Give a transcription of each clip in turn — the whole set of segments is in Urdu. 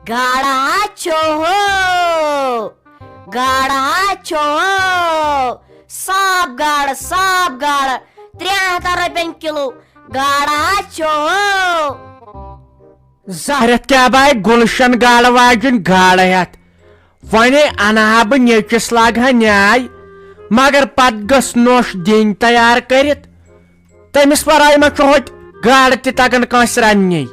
گاڑا چھو صاف گاڑ 300 رۄپین کلو گاڑا چھو زہرت کیا بائی گلشن گاڑ واجن گاڑ ہتھ ونے انہا بہ نیچس لاگہا نیاے مگر پت گس نوش دن تیار کرت تمس ورائے ما ہوت گاڑ تہ تگان کانس رننے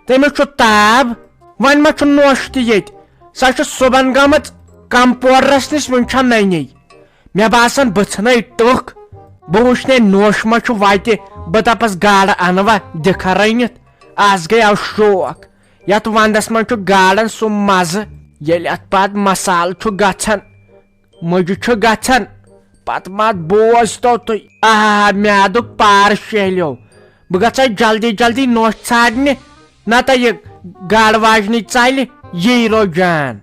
تمس تاب ون ما نوش تہ یت سا صبح گمت کمپوڈرس نش ون ننے مے باسان بھنے ٹک بہ وچھنے نوش ما وتہ بہ دپس گاڑ انوا دکھا رنت آز گئی او شوق یت وندس من گاڑن سہ مزہ یل ات پت مسال گھان مجہ گھان پت مت بوز تو تھی میادک پار شہلیو بہ گھا جلدی جلدی نوش ژھانڈنہ نتہ یہ گاڑ واجنی ژلہ یہ رو جان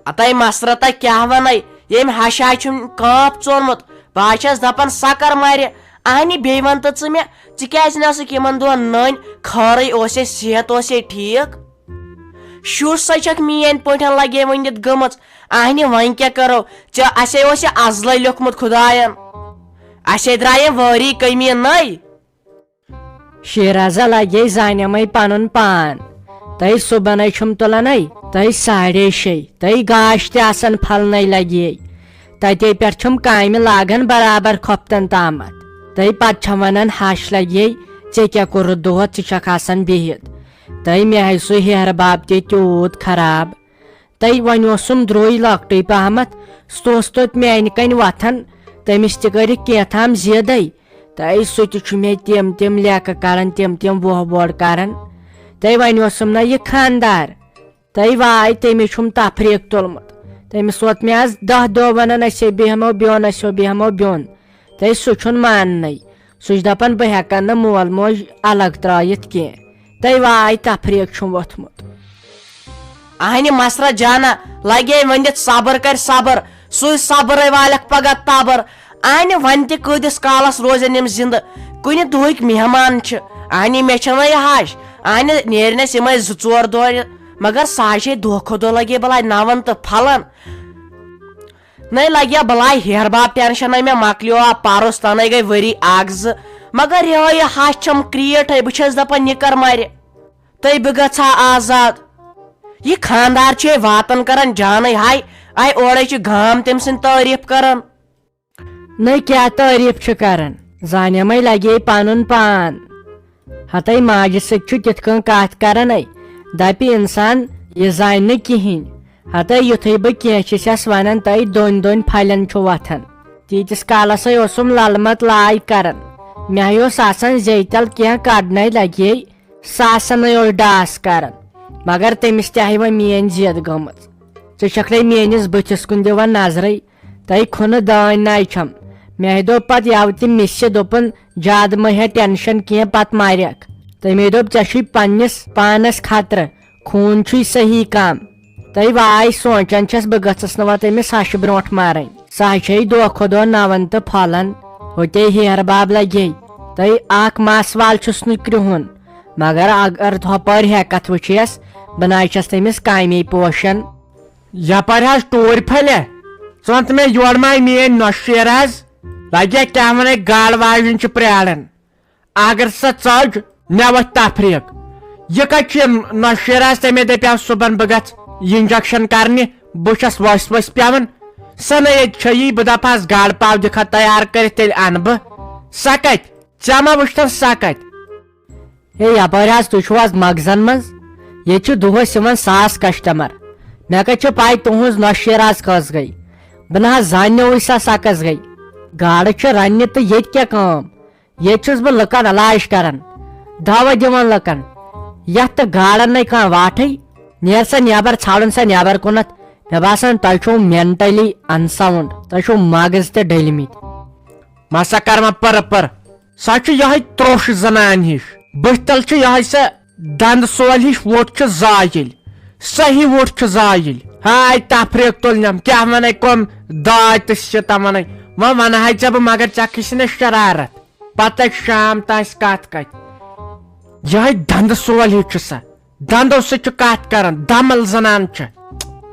اتائی مسرت کیا ونے یم ہشا کاپ ژورمت بہس دپان سکر مارِ اہنی بی ون تو ژٕ نسک یمن دۄہن نٔنۍ خٲرٕے اوسے صحت اوسے ٹھیک شُر سا چھکھ میٲنۍ پٲٹھۍ لگے ؤنِتھ گٔمٕژ اہنی وۄنۍ کیٛاہ کرو اسے اوس یہِ ازلے لیوکھمُت خداین اسے درٛایے وٲری کٔمی نٔے شیرازا لگے زانیمے پنن پان تہ صبح چھم تُلنے تہ 6:30 تہ گاش تہ آسان پھلنے لگے تتے پہ چھم کامہ لاگان برابر کھۄفتن تامتھ تہ پتہ ونان ہش لگے ژے کیا کورُتھ دۄہس ژٕ چھکھ آسان بہت تہ مے ہے سُہ ہیرٕ باب تہ تیوٗت خراب تہ وۄنۍ اوسُم درٛوے لۄکٹُے پہمتھ سُہ اوس توتہِ میانہِ کنۍ وتھان تٔمِس تہِ کٔرِکھ کینٛژھام زیدے تہ سُہ تہِ چھُ مےٚ تِم لیکہٕ کران تِم وۄہ بوڑ کران تہ وۄنۍ اوسُم نا یہِ خاندار تہ واے تٔمِس چھُم تفریٖق تُلمُت تٔمِس ووت مےٚ آز 10 دۄہ ونان أسے بیہمو بیوٚن تہ سُہ چھُنہٕ ماننے سُہ چھُ دپان بہٕ ہٮ۪کن نہٕ مول موج الگ ترٲیِتھ کینٛہہ تہ واے تفریٖق چھُم ووٚتھمُت اہنی مسرت جانا لگے ونِتھ صبر کر صبر سُے صبرے والکھ پگہ تبر اہنی ون تہ کۭتِس کالس روزن یم زندٕ کُنہِ دۄہٕکۍ مہمان چھِ اہنی مےٚ چھنہ یہِ ہش اہنی نیرنس یمے 2-4 دۄہ مگر ساشے دۄہ کھۄتہٕ دۄہ لگے بلاے نون تہٕ پھلن نئی لگیا بلاے ہیر باب ٹینشن مے مکلیو پارس تنے گئی ؤری 1-2 مگر یہ ہش چھم کریٹ ہے بہس دپان یہ کر مارِ تہ بہ گژھا آزاد یہ خاندار چھ واتن کران جانے ہائی آئی اورے چھ گام تم سن تعریف کران نئی کیا تعریف چھ کران زانیمے لگے پنن پان ہتے ماجہ سۭتۍ چھُ تِتھ کٔنۍ کتھ کران دپہِ انسان یہ زانہِ نہٕ کہین ہتے یُتھُے بہ کینٛہہ چھسس ونان تہ دۄن پھلٮ۪ن چھُ وتھان تیٖتِس کالس اوسُم للمت لاے کران مےٚ اوس آسان زیتل کینٛہہ کڑنے لگے ساسنے اوس ڈاس کران مگر تٔمِس تہِ وۄنۍ میٲنۍ زید گٔمٕژ ژٕ چھکھ نَے میٲنِس بٕتھِس کُن دِوان نظرے تہ کھُنہٕ دٲنۍ ناے چھم مےٚ دوٚپ پتہٕ یوٕ تہِ مِسہِ دوٚپُن زیادٕ مہ ہےٚ ٹینشن کینٛہہ پتہٕ مریکھ تٔمۍ دوٚپ ژےٚ چھُے پننس پانس خطرٕ خوٗن چھُے صحیح کم تہ واے سونچان چھس بہ گژھس نہٕ وۄنۍ تٔمِس ہشہِ برونٛٹھ مارٕنۍ سۄ چھے دۄہ کھۄتہٕ دۄہ نون تہٕ پھۄلان ہوتے ہیر باب لگے تہ اکھ مس وال چھُس نہٕ کرٛہُن مگر اگر ہۄپٲرۍ ہٮ۪کتھ وٕچھیس بہ نہ چھس تٔمِس کامے پوشان یپٲرۍ حظ ٹوٗرۍ پھلہِ ژٕ ون تہٕ مےٚ یورٕ ما میٲنۍ نۄشہِ شیر حظ لگیا کیٛاہ ونے گاڑ واجِنۍ چھِ پرٛاران اگر سۄ ژج مےٚ وۄتھِ تفریٖق یہ کتہِ چھُ نۄشہِ شیر حظ تمے دپیو صبحن بہٕ گژھٕ انجکشن کرنہِ بہٕ چھس ؤسۍ پیوان سۄ نہ ییٚتہِ چھیی بہٕ دپہس گاڑ پاو دِکھا تیار کٔرِتھ تیٚلہِ انہٕ بہٕ سۄ کتہِ ژےٚ ما وٕچھتن سۄ کتہِ ہے یپٲرۍ حظ تُہۍ چھِو حظ مغزن منٛز ییٚتہِ چھِ دۄہس یِوان 1000 کسٹمر مےٚ کتہِ چھِ پاے تُہنٛز نۄشہِ شیر حظ کٔژ گٔے بہٕ نہ حظ زاننوٕے سۄ کٔژ گٔے گاڑٕ چھِ رننہِ تہٕ ییٚتہِ کیٛاہ کٲم ییٚتہِ چھُس بہٕ لُکن علاج کران دوا دِوان لُکن یتھ تہٕ گاڑن نَے کانٛہہ واٹھٕے نیر سا نیبر ژھانڈُن سا نیبر کُنتھ مےٚ باسان تۄہہِ چھُو مینٹلی انساوُنڈ تۄہہِ چھُو مغز تہِ ڈٔلمٕتۍ مسا کر ما پر سۄ چھِ یہے تروش زنان ہِش بٕتھِ تل چھِ یہے سۄ دند سول ہِش ووٹ چھُ زایِل صحیح ووٹ چھُ زایِل ہاے تفریٖق تُلنم کیٛاہ ونے کۄم داے تہٕ سِتم ونے وۄنۍ ونہاے ژےٚ بہٕ مگر ژےٚ کھسہِ نہ شرارت پتہٕ شام تانۍ کتھ کتہِ یہے دند سول ہِش چھِ سۄ دندو سۭتۍ چھُ کتھ کران دمل زنان چھِ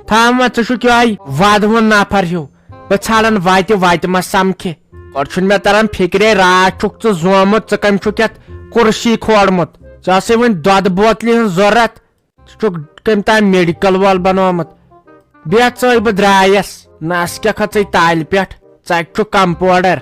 تھاما ژٕ چھُکھ یہے وادوُن نفر ہیوٗ بہٕ ژھانڈان وتہِ ما سمکھِ گۄڈٕ چھُنہٕ مےٚ تران فکرے راتھ چھُکھ ژٕ زومُت ژٕ کٔمۍ چھُکھ یتھ کُرسی کھولمُت ژےٚ ٲسٕے وۄنۍ دۄدٕ بوتلہِ ہٕنٛز ضروٗرت ژٕ چھُکھ کٔمۍ تام میڈیکل وول بنومُت بیٚیہِ ژٲے بہٕ درٛایس نس کیٛاہ کھژٕے تالہِ پٮ۪ٹھ ژٕ چھُکھ کمپوڈر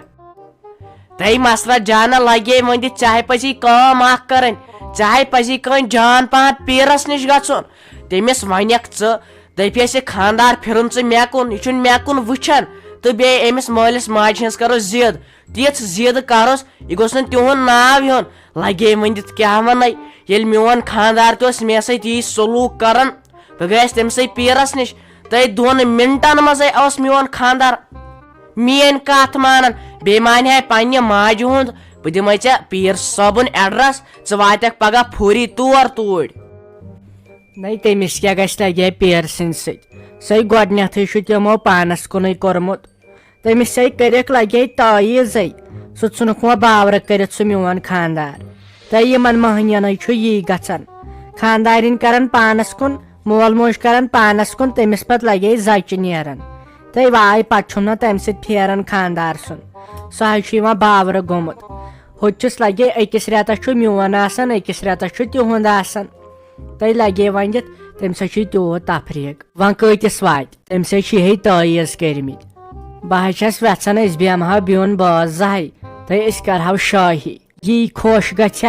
تۄہہِ مسرت جانا لگے ونِتھ ژےٚ پزی کٲم اکھ کرٕنۍ ژےٚ پزی کٲنٛسہِ جان پہن پیرس نِش گژھُن تٔمِس ونکھ ژٕ دپیس یہِ خاندار پھرُن ژٕ مےٚ کُن یہِ چھُنہٕ مےٚ کُن وٕچھان تہٕ بیٚیہِ أمِس مٲلِس ماجہِ ہٕنٛز کرو ضد تِژھ ضد کروس یہِ گوٚژھ نہٕ تِہُنٛد ناو ہیوٚن لگے ؤنِتھ کیٛاہ ونے ییٚلہِ میون خاندار تہِ اوس مےٚ سۭتۍ یی سلوٗک کران بہٕ گٔیس تٔمۍ سٕے پیرس نِش تہٕ 2 مِنٹن منٛزے اوس میون خاندار میٲنۍ کتھ مانان بیٚیہِ مانہِ ہے پننہِ ماجہِ ہُنٛد بہٕ دِمے ژےٚ پیٖر صٲبُن ایڈرس ژٕ واتکھ پگاہ پھوٗری توٗرۍ نَے تٔمِس کیٛاہ گژھِ لگے پیرٕ سٕنٛدِ سۭتۍ سۄے گۄڈنیتھٕے چھُ تِمو پانس کُنُے کوٚرمُت تٔمِس سۭتۍ کٔرِکھ لگے تٲیٖزٕے سُہ ژھُنُکھ وۄنۍ باورٕ کٔرِتھ سُہ میون خاندار تہٕ یِمن مٔہنِینٕے چھُ یی گژھان خاندارِنۍ کران پانس کُن مول موج کران پانس کُن تٔمِس پتہٕ لگے زچہِ نیران تہٕ واے پتہٕ چھُم نہٕ تمہِ سۭتۍ پھیران خاندار سُنٛد سُہ حظ چھُ یِوان باورٕ گوٚمُت ہُتہِ لگے أکِس رٮ۪تس چھُ میون آسان أکِس رٮ۪تس چھُ تِہُنٛد آسان تۄہہِ لگے ونِتھ تمہِ سۭتۍ چھُ تیوٗت تفریٖق وۄنۍ کۭتِس واتہِ تمہِ سۭتۍ چھِ یِہے تٲیٖز کٔرمٕتۍ بہٕ حظ چھس یژھان أسۍ بیٚہمہٕ ہاو بیوٚن بٲژ زٕہے تہٕ أسۍ کرہاو شٲہی یی خۄش گژھِ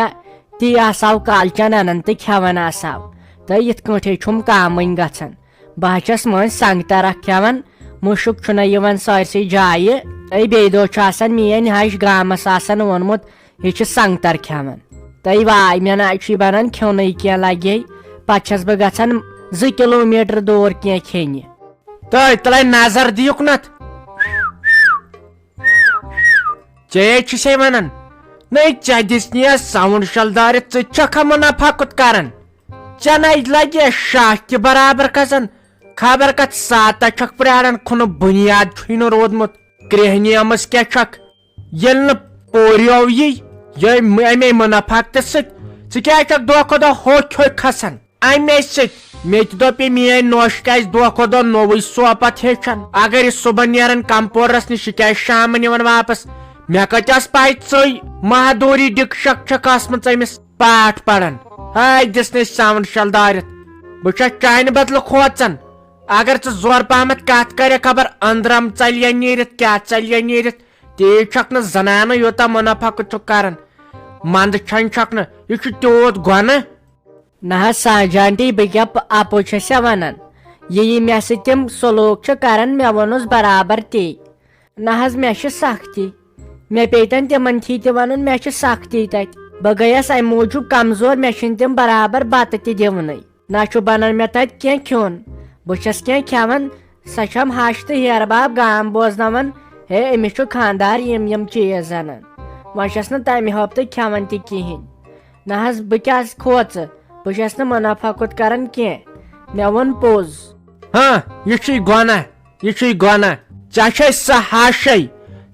تی آسہو کالچن انان تہٕ کھٮ۪وان آسہو تہٕ یِتھ کٲٹھۍ چھُم کامٕنۍ گژھان بہٕ حظ چھس مٔنٛزۍ سنگتر اکھ کھٮ۪وان مُشُک چھُنہ یِوان سٲرسٕے جایہِ تہٕ بیٚیہِ دۄہ چھُ آسان میٲنۍ ہش گامس آسان ووٚنمُت یہِ چھِ سنگتر کھٮ۪وان تہٕ واے مےٚ نہ چھُ بنان کھیوٚنٕے کینٛہہ لگے پتہٕ چھس بہٕ گژھان 2 کِلوٗمیٖٹر دوٗر کینٛہہ کھیٚنہِ تہٕ تلے نظر دِیُکھ نتھ ژےٚ چھُسے ونان نَے ژےٚ دِس نہٕ ساوُنڈ شلدارِ ژٕ چھکھا منافع کُت کران ژےٚ نَے لگے شاہ تہِ برابر کھسان خبر کتھ ساتہ چھکھ پراران کھُنہٕ بُنیاد چھُے نہٕ روٗدمُت کرٛہنیمٕژ کیٛاہ چھکھ ییٚلہِ نہٕ پوریو یی امے منافعتہٕ سۭتۍ ژٕ کیٛازِ چھکھ دۄہ کھۄتہٕ دۄہ ہوٚکھۍ کھسان امے سۭتۍ مےٚ تہِ دوٚپ یہِ میٲنۍ نوش کیٛازِ دۄہ کھۄتہٕ دۄہ نوٚوُے سوپت ہیٚچھان اگر یہِ صبحن نیران کمپوڈرس نِش یہِ کیٛازِ شامن یِوان واپس مےٚ کتہِ ٲس پاے ژٕے مہادوری ڈِک شک چھکھ ٲسمٕژ أمِس پاٹھ پران ہاے دِسنے ساوُنڈ شلدارِتھ بہٕ چھس چانہِ بدلہٕ کھوژان اگر ژٕ زورٕ پہمتھ کتھ کرکھ خبر أنٛدرم ژلیا نیٖرِتھ کیٛاہ ژلیا نیٖرِتھ تیٖژ چھکھ نہٕ زنانہٕ یوٗتاہ منافع چھُکھ کران منٛدٕ چھنہٕ چھکھ نہٕ یہِ چھُ تیوٗت گۄنہٕ نہ حظ ساج آنٹی بہٕ کیٛاہ اپُز چھس ونان یہِ مےٚ سۭتۍ تِم سلوٗک چھِ کران مےٚ ووٚنُس برابر تی نہ حظ مےٚ چھِ سختی مےٚ پیٚتن تِمن تھی ونُن مےٚ چھِ سختی تتہِ بہٕ گٔیس امہِ موٗجوٗب کمزور مےٚ چھِنہٕ تِم برابر بتہٕ تہِ دِونٕے نہ چھُ بنان مےٚ تتہِ کینٛہہ کھیوٚن بہٕ چھس کینٛہہ کھٮ۪وان سۄ چھم ہش تہٕ ہیرٕ باب گام بوزناوان ہے أمِس چھُ خاندار یِم چیٖز انان وۄنۍ چھس نہٕ تمہِ ہفتہٕ کھٮ۪وان تہِ کِہینۍ نہ حظ بہٕ کیٛاہ کھوژٕ بہٕ چھس نہٕ منافع کُت کران کینٛہہ مےٚ ووٚن پوٚز ہاں یہِ چھُے گۄناہ یہِ چھُے گۄناہ ژےٚ چھے سۄ ہاشے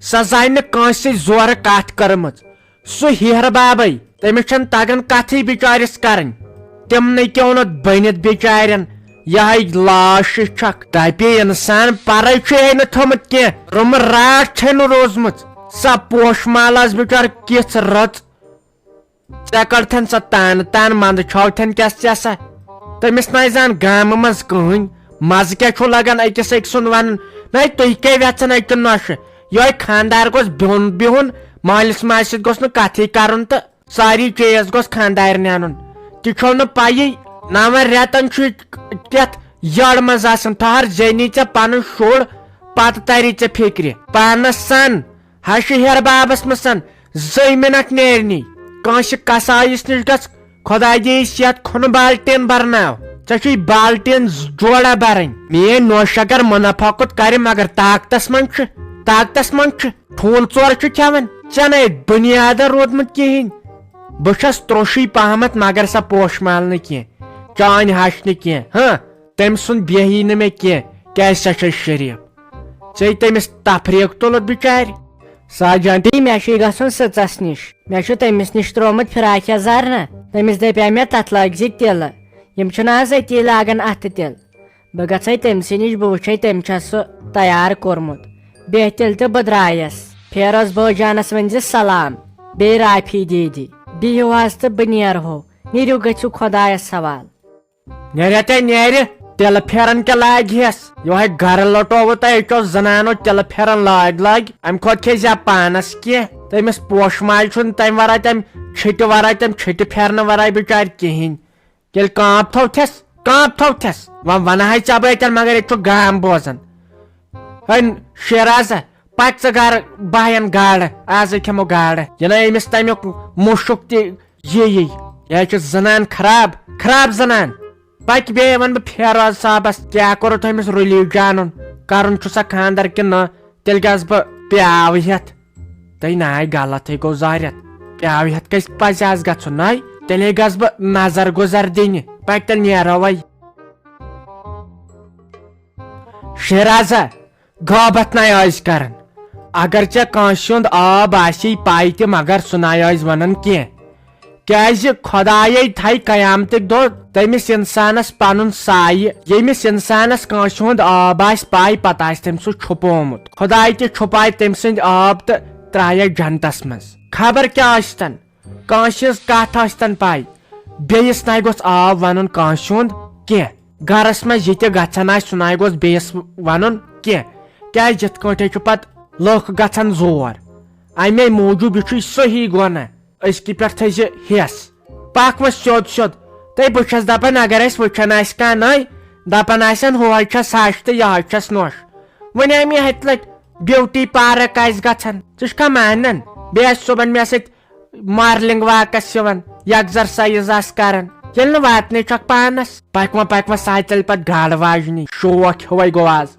سۄ زانہِ نہٕ کٲنٛسہِ سۭتۍ زورٕ کتھ کٔرمٕژ سُہ ہیرٕ بابے تٔمِس چھنہٕ تگان کتھٕے بِچٲرِس کرٕنۍ تِمنٕے کیوٚنُت بٔنِتھ بِچارٮ۪ن یہے لاش چھکھ دپہِ انسان پرے چھُے نہٕ تھوٚمُت کینٛہہ روٗمہٕ راٹھ چھے نہٕ روٗزمٕژ سۄ پوش مال ٲس بِچٲر کِژھ رٕژ ژےٚ کڑتھن سۄ تانہٕ منٛدٕ چھوتھن کیٛاہ ژےٚ سا تٔمِس نَے زان گامہٕ منٛز کٕہٕنۍ مزٕ کیٛاہ چھُ لگان أکِس أکۍ سُنٛد ونُن نَے تُہۍ کیٛاہ ویژھان اَتہِ نۄشہٕ یہے خاندار گوٚژھ بِہُن مٲلِس ماجہِ سۭتۍ گوٚژھ نہٕ کتھٕے کرُن تہٕ ساری چیٖز گوٚژھ خاندارنہِ انُن تہِ چھو نہٕ پیی 9 رٮ۪تن چھُ یتھ یٔڑ منٛز آسان ٹھہر زینی ژےٚ پنُن شُر پتہٕ تری ژےٚ فِکرِ پانس سن ہشہِ ہیرٕ بابس منٛز سن 2 مِنٹ نیرنی کٲنٛسہِ کسایس نِش گژھ خۄدا دِیِس یتھ کھُنہٕ بالٹیٖن برناو ژےٚ چھُے بالٹیٖن جوڑا برٕنۍ میٲنۍ نوش اگر منافع کُت کرِ مگر طاقتس منٛز چھُ ٹھوٗل ژور چھُ کھٮ۪وان ژےٚ نَے بُنیادن روٗدمُت کِہینۍ بہٕ چھس ترٛوشٕے پہمتھ مگر سۄ پوش مال نہٕ کینٛہہ چانہِ ہش نہٕ کینٛہہ ہاں تٔمۍ سُنٛد بیہی نہٕ مےٚ کینٛہہ کیٛازِ سۄ چھےٚ شریٖف ژےٚ تٔمِس تفریٖق تُلُتھ بِچارِ ساجانٹی مےٚ چھُے گژھُن سٕژس نِش مےٚ چھُ تٔمِس نِش ترومُت فراک یزار نہ تٔمِس دپیو مےٚ تتھ لٲگۍ زِ تِلہٕ یم چھُنہٕ حظ أتی لاگان اَتھٕ تِلہٕ بہٕ گژھے تٔمسٕے نِش بہٕ وٕچھے تٔمۍ چھا سُہ تیار کوٚرمُت بیٚیہِ تیٚلہِ تہٕ بہٕ درٛایس پھیروز بٲے جانس ؤنۍ زِ سلام بیٚیہِ رافی دیدی بِہِو حظ تہٕ بہٕ نیرہو نیٖرِو گٔژھِو خۄدایس حوال نیرے نیرِ تِلہٕ پھیرن کیٛاہ لاگہس یہوے گرٕ لٹووٕ تۄہہِ أکیو زنانو تِلہٕ پھیرن لاگہِ امہِ کھۄتہٕ کھیزِ پانس کینٛہہ تٔمِس پوشہٕ ماجہِ چھُنہٕ تمہِ ورٲے تمہِ چھِٹہِ ورٲے تمہِ چھِٹہِ پھیرنہٕ ورٲے بِچارِ کِہینۍ ییٚلہِ کانٛپ تھوٚوتھس وۄنۍ ونہاے ژےٚ بہٕ اتٮ۪ن مگر ییٚتہِ چھُ گام بوزان ہے شیرازا پک ژٕ گرٕ بہین گاڈٕ آزے کھٮ۪مو گاڈٕ یِنہٕ أمِس تمیُک مُشُک تہِ یہِ حظ چھِ زنان خراب زنان پکہِ بیٚیہِ ونہٕ بہٕ پھیروز صٲبس کیٛاہ کوٚرُو تۄہہِ أمِس رُلیٖج جانُن کرُن چھُسا خانٛدر کِنہٕ نہ تیٚلہِ گژھٕ بہٕ پیاو ہٮ۪تھ تہٕ ناے غلطٕے گوٚو ظٲہرت پیاو ہٮ۪تھ کٔژِ پزِ آز گژھُن ناے تیٚلے گژھٕ بہٕ نظر گُزر دِنہِ پکہِ تیٚلہِ نیرو وۄنۍ شیرازا غٲبت ناے ٲسۍ کران اگر ژےٚ کٲنٛسہِ ہُنٛد آب آسی پاے تہِ مگر سُہ ناے ٲسۍ ونان کینٛہہ کیٛازِ خۄدایے تھایہِ قیامتٕکۍ دۄہ تٔمِس انسانس پنُن سایہِ ییٚمِس انسانس کٲنٛسہِ ہُنٛد آب آسہِ پاے پتہٕ آسہِ تٔمۍ سُہ چھُپومُت خۄداے تہِ چھُپاے تٔمۍ سٕنٛدۍ آب تہٕ ترٛایے جنتس منٛز خبر کیٛاہ ٲسۍتن کٲنٛسہِ ہٕنٛز کتھ ٲسۍتن پاے بیٚیِس ناے گوٚژھ آب ونُن کٲنٛسہِ ہُنٛد کینٛہہ گرس منٛز یہِ تہِ گژھان آسہِ سُہ ناے گوٚژھ بیٚیِس ونُن کینٛہہ کیٛازِ یِتھ کٲٹھۍ چھُ پتہٕ لُکھ گژھان زور امے موٗجوٗب یہِ چھُے صحیح گۄناہ أزکہِ پٮ۪ٹھ تھٲیزِ ہٮ۪س پکھ وۄنۍ سیوٚد تہٕ بہٕ چھس دپان اگر اسہِ وٕچھان آسہِ کانٛہہ ناے دپان آسن ہوے چھس ہش تہٕ یہے چھس نوٚش وۄنۍ امہِ ہتہِ لٹہِ بیوٹی پارک آسہِ گژھان ژٕ چھُکھا مانان بیٚیہِ آسہِ صُبحن مےٚ سۭتۍ مارلنگ واکس یِوان ایگزرسایز آسہِ کران ییٚلہِ نہٕ واتنٕے چھکھ پانس پکہِ وۄنۍ سایکل پتہٕ گاڈٕ واجنہِ شوق ہیوے گوٚو آز